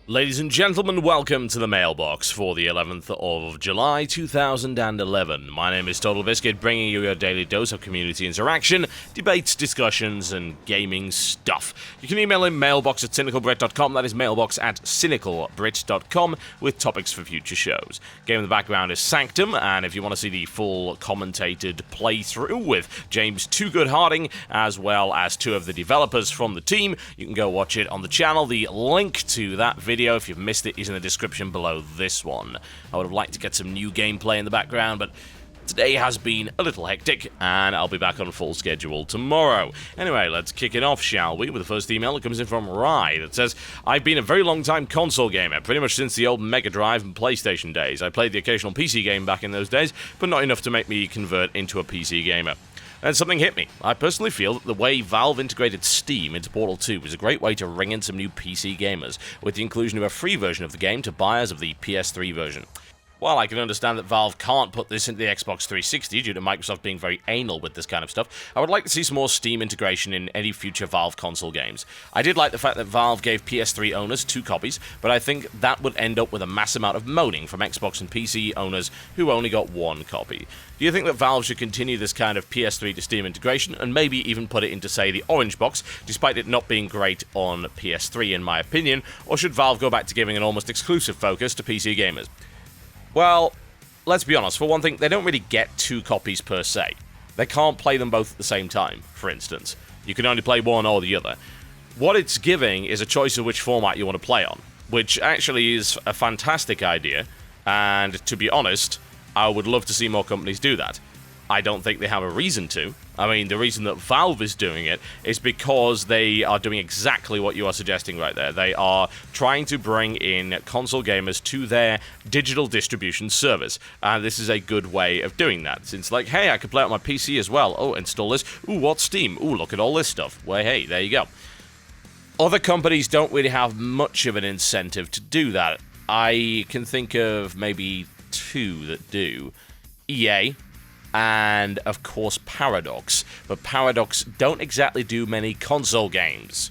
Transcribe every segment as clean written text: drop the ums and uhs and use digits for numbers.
Ladies and gentlemen, welcome to the Mailbox for the 11th of July 2011. My name is Totalbiscuit, bringing you your daily dose of community interaction, debates, discussions, and gaming stuff. You can email in mailbox@cynicalbrit.com, that is mailbox@cynicalbrit.com, with topics for future shows. Game in the background is Sanctum, and if you want to see the full commentated playthrough with James Too Good Harding, as well as two of the developers from the team, you can go watch it on the channel. The link to that video, if you've missed it, is in the description below this one. I would have liked to get some new gameplay in the background, but today has been a little hectic, and I'll be back on full schedule tomorrow. Anyway, let's kick it off, shall we, with the first email that comes in from Rye that says, I've been a very long time console gamer, pretty much since the old Mega Drive and PlayStation days. I played the occasional PC game back in those days, but not enough to make me convert into a PC gamer. And something hit me. I personally feel that the way Valve integrated Steam into Portal 2 was a great way to ring in some new PC gamers, with the inclusion of a free version of the game to buyers of the PS3 version. While I can understand that Valve can't put this into the Xbox 360 due to Microsoft being very anal with this kind of stuff, I would like to see some more Steam integration in any future Valve console games. I did like the fact that Valve gave PS3 owners 2 copies, but I think that would end up with a mass amount of moaning from Xbox and PC owners who only got 1 copy. Do you think that Valve should continue this kind of PS3 to Steam integration, and maybe even put it into, say, the Orange Box, despite it not being great on PS3 in my opinion, or should Valve go back to giving an almost exclusive focus to PC gamers? Well, let's be honest, for one thing, they don't really get 2 copies per se. They can't play them both at the same time, for instance. You can only play one or the other. What it's giving is a choice of which format you want to play on, which actually is a fantastic idea, and to be honest, I would love to see more companies do that. I don't think they have a reason to. I mean, the reason that Valve is doing it is because they are doing exactly what you are suggesting right there. They are trying to bring in console gamers to their digital distribution service. And this is a good way of doing that. Since, like, hey, I could play it on my PC as well. Oh, install this. Ooh, what's Steam? Ooh, look at all this stuff. Well, hey, there you go. Other companies don't really have much of an incentive to do that. I can think of maybe 2 that do. EA, and, of course, Paradox. But Paradox don't exactly do many console games.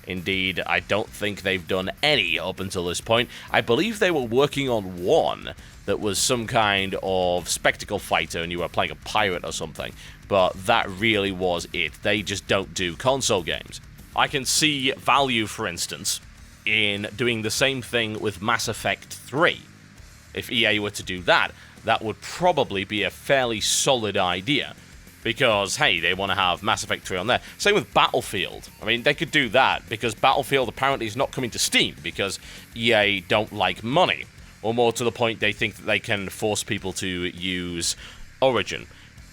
Indeed, I don't think they've done any up until this point. I believe they were working on one that was some kind of spectacle fighter and you were playing a pirate or something. But that really was it. They just don't do console games. I can see value, for instance, in doing the same thing with Mass Effect 3. If EA were to do that, that would probably be a fairly solid idea. Because, hey, they want to have Mass Effect 3 on there. Same with Battlefield. I mean, they could do that, because Battlefield apparently is not coming to Steam, because EA don't like money. Or more to the point, they think that they can force people to use Origin.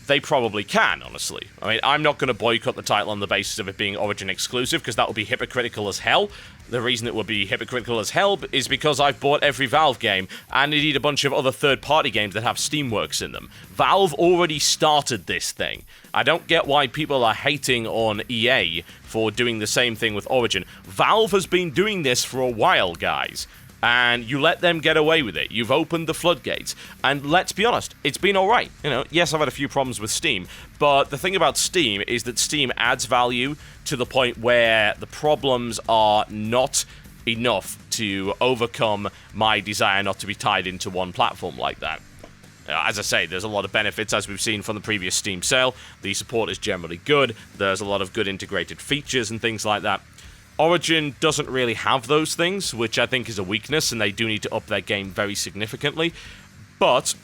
They probably can, honestly. I mean, I'm not going to boycott the title on the basis of it being Origin exclusive, because that would be hypocritical as hell. The reason it would be hypocritical as hell is because I've bought every Valve game, and indeed a bunch of other third-party games that have Steamworks in them. Valve already started this thing. I don't get why people are hating on EA for doing the same thing with Origin. Valve has been doing this for a while, guys. And you let them get away with it. You've opened the floodgates. And let's be honest, it's been alright. You know, yes, I've had a few problems with Steam, but the thing about Steam is that Steam adds value to the point where the problems are not enough to overcome my desire not to be tied into one platform like that. As I say, there's a lot of benefits, as we've seen from the previous Steam sale. The support is generally good. There's a lot of good integrated features and things like that. Origin doesn't really have those things, which I think is a weakness, and they do need to up their game very significantly. But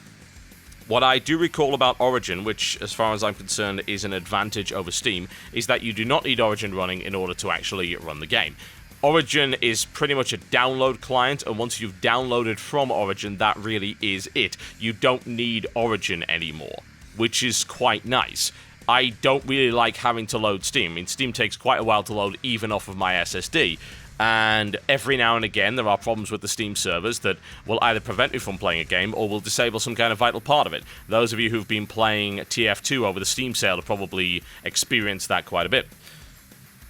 what I do recall about Origin, which, as far as I'm concerned, is an advantage over Steam, is that you do not need Origin running in order to actually run the game. Origin is pretty much a download client, and once you've downloaded from Origin, that really is it. You don't need Origin anymore, which is quite nice. I don't really like having to load Steam. I mean, Steam takes quite a while to load even off of my SSD, and every now and again there are problems with the Steam servers that will either prevent me from playing a game or will disable some kind of vital part of it. Those of you who've been playing TF2 over the Steam sale have probably experienced that quite a bit.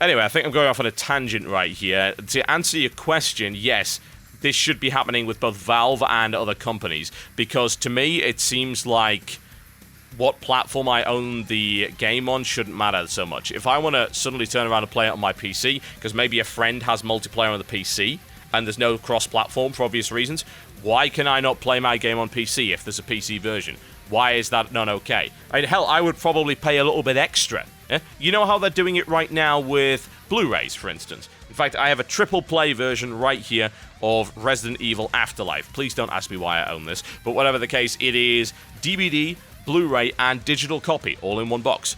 Anyway, I think I'm going off on a tangent right here. To answer your question, yes, this should be happening with both Valve and other companies, because to me it seems like what platform I own the game on shouldn't matter so much. If I want to suddenly turn around and play it on my PC, because maybe a friend has multiplayer on the PC, and there's no cross-platform for obvious reasons, why can I not play my game on PC if there's a PC version? Why is that not okay? I mean, hell, I would probably pay a little bit extra. You know how they're doing it right now with Blu-rays, for instance? In fact, I have a triple play version right here of Resident Evil Afterlife. Please don't ask me why I own this, but whatever the case, it is DVD, Blu-ray, and digital copy, all in one box.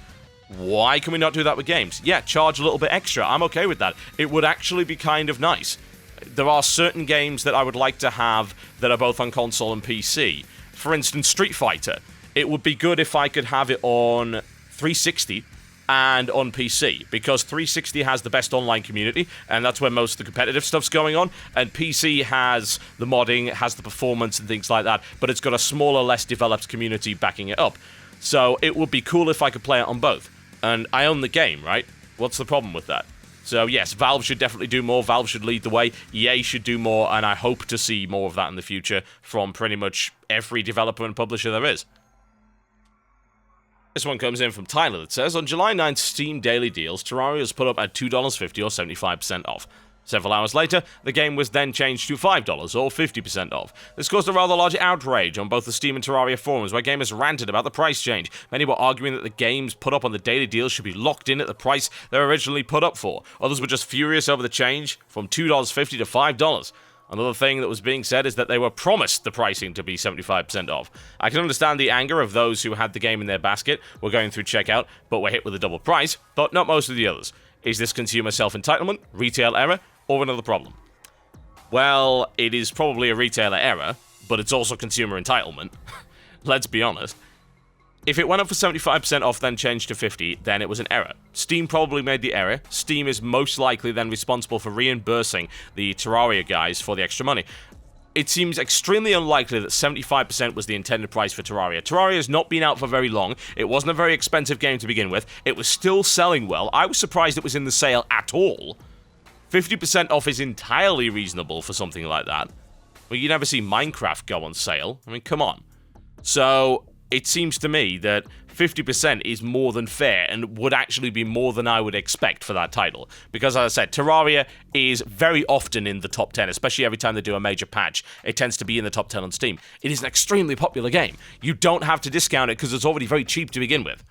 Why can we not do that with games? Yeah, charge a little bit extra. I'm okay with that. It would actually be kind of nice. There are certain games that I would like to have that are both on console and PC. For instance, Street Fighter. It would be good if I could have it on 360 and on PC, because 360 has the best online community, and that's where most of the competitive stuff's going on, and PC has the modding, has the performance and things like that, but it's got a smaller, less developed community backing it up. So it would be cool if I could play it on both. And I own the game, right? What's the problem with that? So yes, Valve should definitely do more. Valve should lead the way. EA should do more, and I hope to see more of that in the future from pretty much every developer and publisher there is. This one comes in from Tyler that says, on July 9th Steam Daily Deals, Terraria was put up at $2.50 or 75% off. Several hours later, the game was then changed to $5 or 50% off. This caused a rather large outrage on both the Steam and Terraria forums, where gamers ranted about the price change. Many were arguing that the games put up on the daily deals should be locked in at the price they were originally put up for. Others were just furious over the change from $2.50 to $5. Another thing that was being said is that they were promised the pricing to be 75% off. I can understand the anger of those who had the game in their basket, were going through checkout, but were hit with a double price, but not most of the others. Is this consumer self-entitlement, retail error, or another problem? Well, it is probably a retailer error, but it's also consumer entitlement. Let's be honest. If it went up for 75% off, then changed to 50%, then it was an error. Steam probably made the error. Steam is most likely then responsible for reimbursing the Terraria guys for the extra money. It seems extremely unlikely that 75% was the intended price for Terraria. Terraria has not been out for very long. It wasn't a very expensive game to begin with. It was still selling well. I was surprised it was in the sale at all. 50% off is entirely reasonable for something like that. Well, you never see Minecraft go on sale. I mean, come on. So it seems to me that 50% is more than fair and would actually be more than I would expect for that title. Because, as I said, Terraria is very often in the top 10, especially every time they do a major patch. It tends to be in the top 10 on Steam. It is an extremely popular game. You don't have to discount it because it's already very cheap to begin with.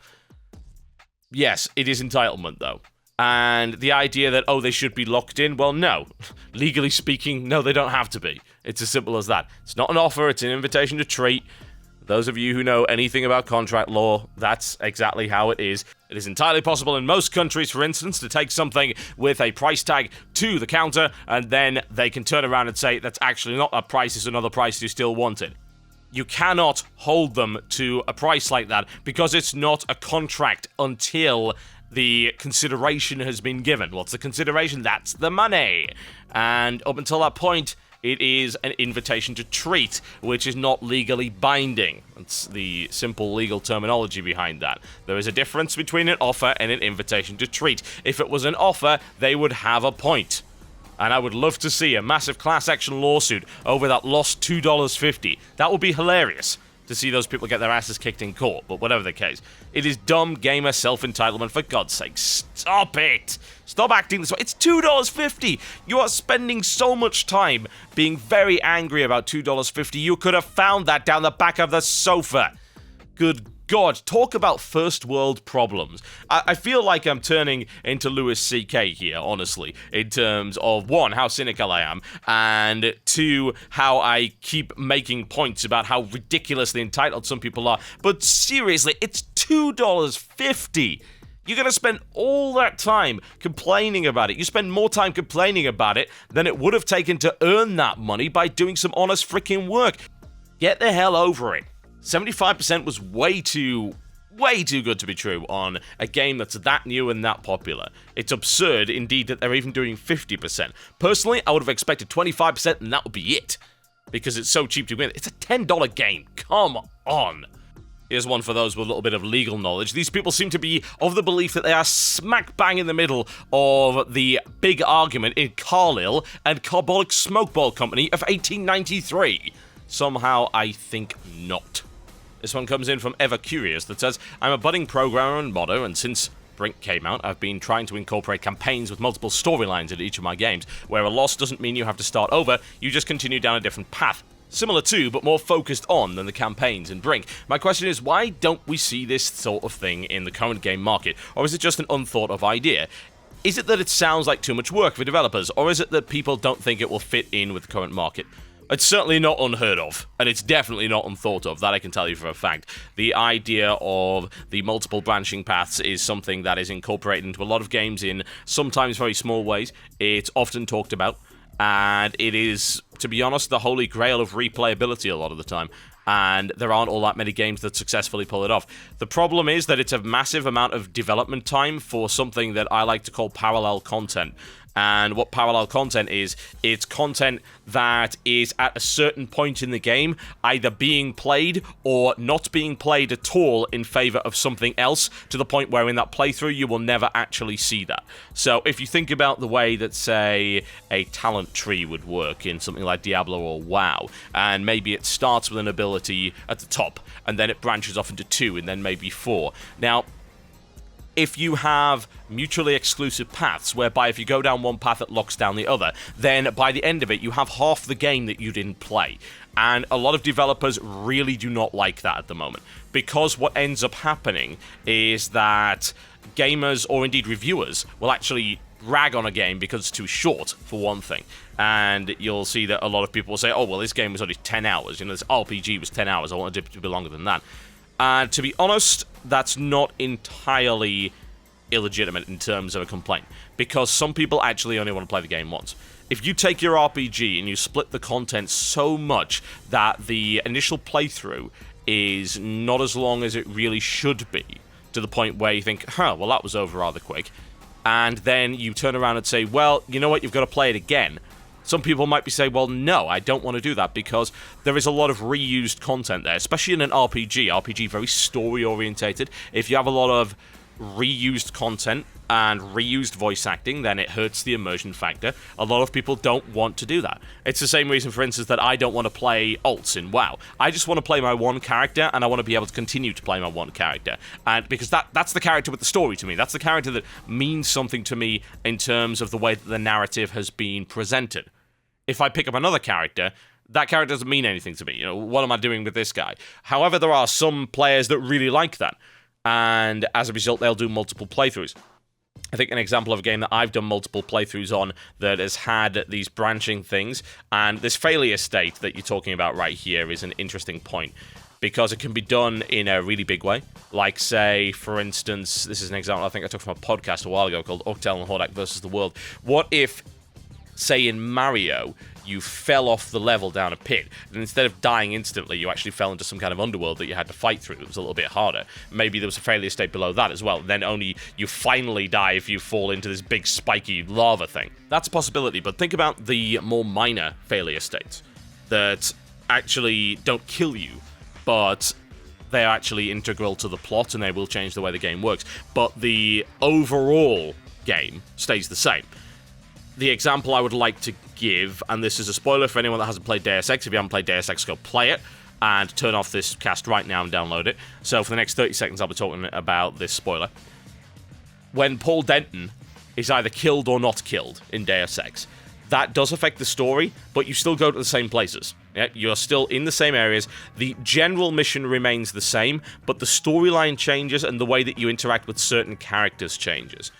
Yes, it is entitlement, though. And the idea that, oh, they should be locked in, well, no. Legally speaking, no, they don't have to be. It's as simple as that. It's not an offer, it's an invitation to treat. Those of you who know anything about contract law, that's exactly how it is. It is entirely possible in most countries, for instance, to take something with a price tag to the counter, and then they can turn around and say, that's actually not that price, it's another price you still wanted. You cannot hold them to a price like that, because it's not a contract until the consideration has been given. What's the consideration? That's the money. And up until that point, it is an invitation to treat, which is not legally binding. That's the simple legal terminology behind that. There is a difference between an offer and an invitation to treat. If it was an offer, they would have a point. And I would love to see a massive class action lawsuit over that lost $2.50. That would be hilarious to see those people get their asses kicked in court, but whatever the case. It is dumb gamer self-entitlement, for God's sake. Stop it! Stop acting this way. It's $2.50! You are spending so much time being very angry about $2.50. You could have found that down the back of the sofa. Good God, talk about first world problems. I feel like I'm turning into Louis C.K. here, honestly, in terms of, one, how cynical I am, and two, how I keep making points about how ridiculously entitled some people are. But seriously, it's $2.50. You're going to spend all that time complaining about it. You spend more time complaining about it than it would have taken to earn that money by doing some honest freaking work. Get the hell over it. 75% was way too good to be true on a game that's that new and that popular. It's absurd, indeed, that they're even doing 50%. Personally, I would have expected 25% and that would be it. Because it's so cheap to win. It's a $10 game. Come on. Here's one for those with a little bit of legal knowledge. These people seem to be of the belief that they are smack bang in the middle of the big argument in Carlisle and Carbolic Smokeball Company of 1893. Somehow, I think not. This one comes in from Ever Curious that says, I'm a budding programmer and modder, and since Brink came out, I've been trying to incorporate campaigns with multiple storylines into each of my games, where a loss doesn't mean you have to start over, you just continue down a different path. Similar to, but more focused on than the campaigns in Brink. My question is, why don't we see this sort of thing in the current game market? Or is it just an unthought of idea? Is it that it sounds like too much work for developers? Or is it that people don't think it will fit in with the current market? It's certainly not unheard of, and it's definitely not unthought of, that I can tell you for a fact. The idea of the multiple branching paths is something that is incorporated into a lot of games in sometimes very small ways. It's often talked about. And it is, to be honest, the holy grail of replayability a lot of the time. And there aren't all that many games that successfully pull it off. The problem is that it's a massive amount of development time for something that I like to call parallel content. And what parallel content is, it's content that is at a certain point in the game either being played or not being played at all in favor of something else, to the point where in that playthrough you will never actually see that. So if you think about the way that, say, a talent tree would work in something like Diablo or WoW, and maybe it starts with an ability at the top, and then it branches off into 2, and then maybe 4. Now, if you have mutually exclusive paths, whereby if you go down one path it locks down the other, then by the end of it you have half the game that you didn't play. And a lot of developers really do not like that at the moment, because what ends up happening is that gamers, or indeed reviewers, will actually rag on a game because it's too short, for one thing. And you'll see that a lot of people will say, oh, well, this game was only 10 hours. You know, this RPG was 10 hours. I wanted it to be longer than that. And to be honest, that's not entirely illegitimate in terms of a complaint, because some people actually only want to play the game once. If you take your RPG and you split the content so much that the initial playthrough is not as long as it really should be, to the point where you think, well, that was over rather quick, and then you turn around and say, well, you know what, you've got to play it again. Some people might be saying, well, no, I don't want to do that, because there is a lot of reused content there, especially in an RPG. RPG, very story-orientated. If you have a lot of reused content and reused voice acting, then it hurts the immersion factor. A lot of people don't want to do that. It's the same reason, for instance, that I don't want to play alts in WoW. I just want to play my one character, and I want to be able to continue to play my one character. And because that's the character with the story to me. That's the character that means something to me in terms of the way that the narrative has been presented. If I pick up another character, that character doesn't mean anything to me. You know, what am I doing with this guy? However, there are some players that really like that, and as a result, they'll do multiple playthroughs. I think an example of a game that I've done multiple playthroughs on that has had these branching things, and this failure state that you're talking about right here is an interesting point, because it can be done in a really big way. Like, say, for instance, this is an example I think I took from a podcast a while ago called Octel and Hordak versus the World. What if, say, in Mario, you fell off the level down a pit, and instead of dying instantly, you actually fell into some kind of underworld that you had to fight through. It was a little bit harder. Maybe there was a failure state below that as well. Then only you finally die if you fall into this big spiky lava thing. That's a possibility, but think about the more minor failure states that actually don't kill you, but they are actually integral to the plot, and they will change the way the game works. But the overall game stays the same. The example I would like to give, and this is a spoiler for anyone that hasn't played Deus Ex. If you haven't played Deus Ex, go play it, and turn off this cast right now and download it. So for the next 30 seconds, I'll be talking about this spoiler. When Paul Denton is either killed or not killed in Deus Ex, that does affect the story, but you still go to the same places. Yeah, you're still in the same areas. The general mission remains the same, but the storyline changes, and the way that you interact with certain characters changes.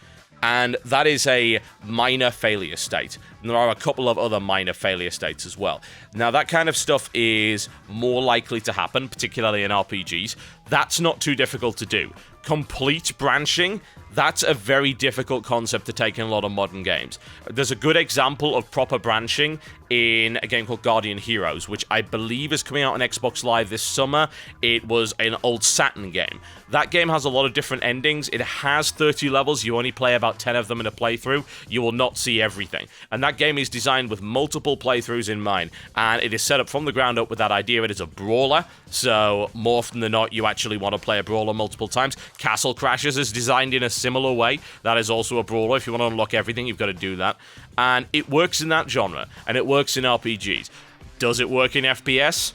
And that is a minor failure state. And there are a couple of other minor failure states as well. Now, that kind of stuff is more likely to happen, particularly in RPGs. That's not too difficult to do. Complete branching, that's a very difficult concept to take in a lot of modern games. There's a good example of proper branching in a game called Guardian Heroes, which I believe is coming out on Xbox Live this summer. It was an old Saturn game. That game has a lot of different endings. It has 30 levels. You only play about 10 of them in a playthrough. You will not see everything. And that game is designed with multiple playthroughs in mind. And it is set up from the ground up with that idea. It is a brawler. So more often than not, you actually want to play a brawler multiple times. Castle Crashers is designed in a similar way. That is also a brawler. If you want to unlock everything, you've got to do that. And it works in that genre. And it works in RPGs. Does it work in FPS?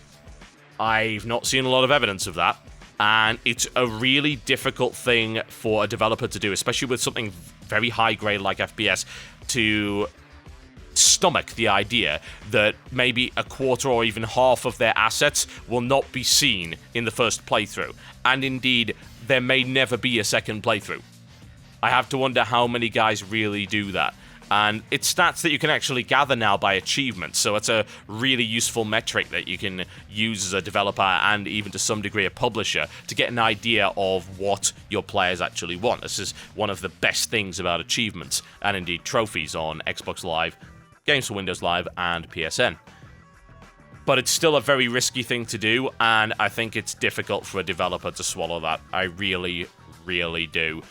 I've not seen a lot of evidence of that. And it's a really difficult thing for a developer to do, especially with something very high grade like FPS, to stomach the idea that maybe a quarter or even half of their assets will not be seen in the first playthrough. And indeed, there may never be a second playthrough. I have to wonder how many guys really do that. And it's stats that you can actually gather now by achievements, so it's a really useful metric that you can use as a developer and even to some degree a publisher to get an idea of what your players actually want. This is one of the best things about achievements, and indeed trophies on Xbox Live, Games for Windows Live, and PSN. But it's still a very risky thing to do, and I think it's difficult for a developer to swallow that. I really, really do.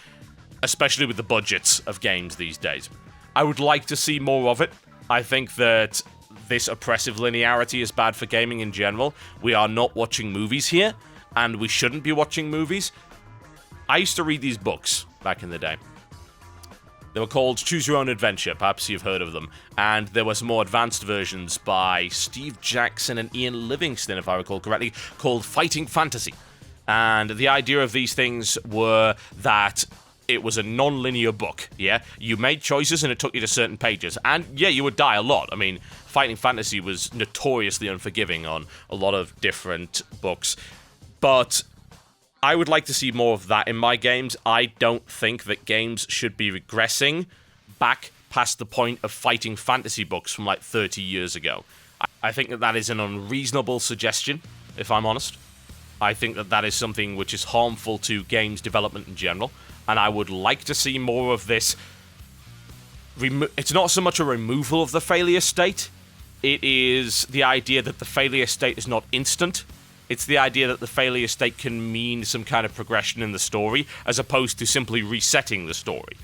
Especially with the budgets of games these days. I would like to see more of it. I think that this oppressive linearity is bad for gaming in general. We are not watching movies here, and we shouldn't be watching movies. I used to read these books back in the day. They were called Choose Your Own Adventure, perhaps you've heard of them. And there were some more advanced versions by Steve Jackson and Ian Livingstone, if I recall correctly, called Fighting Fantasy. And the idea of these things were that it was a non-linear book, yeah? You made choices and it took you to certain pages. And yeah, you would die a lot. I mean, Fighting Fantasy was notoriously unforgiving on a lot of different books. But I would like to see more of that in my games. I don't think that games should be regressing back past the point of Fighting Fantasy books from like 30 years ago. I think that that is an unreasonable suggestion, if I'm honest. I think that that is something which is harmful to games development in general. And I would like to see more of this. It's not so much a removal of the failure state. It is the idea that the failure state is not instant. It's the idea that the failure state can mean some kind of progression in the story, as opposed to simply resetting the story.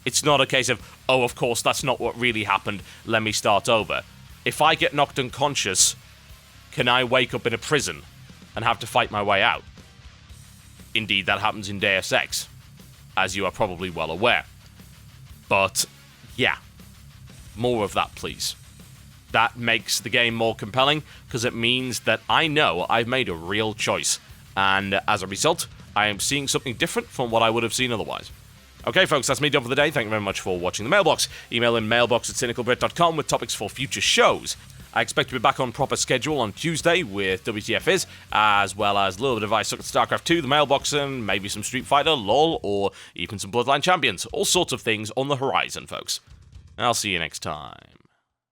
It's not a case of, oh, of course, that's not what really happened, let me start over. If I get knocked unconscious, can I wake up in a prison and have to fight my way out? Indeed, that happens in Deus Ex, as you are probably well aware. But, yeah, more of that, please. That makes the game more compelling, because it means that I know I've made a real choice, and as a result, I am seeing something different from what I would have seen otherwise. Okay, folks, that's me done for the day. Thank you very much for watching the Mailbox. Email in mailbox@cynicalbrit.com with topics for future shows. I expect to be back on proper schedule on Tuesday with WTF Is, as well as a little bit of Ice Suck at StarCraft 2, the Mailbox, and maybe some Street Fighter, LOL, or even some Bloodline Champions. All sorts of things on the horizon, folks. I'll see you next time.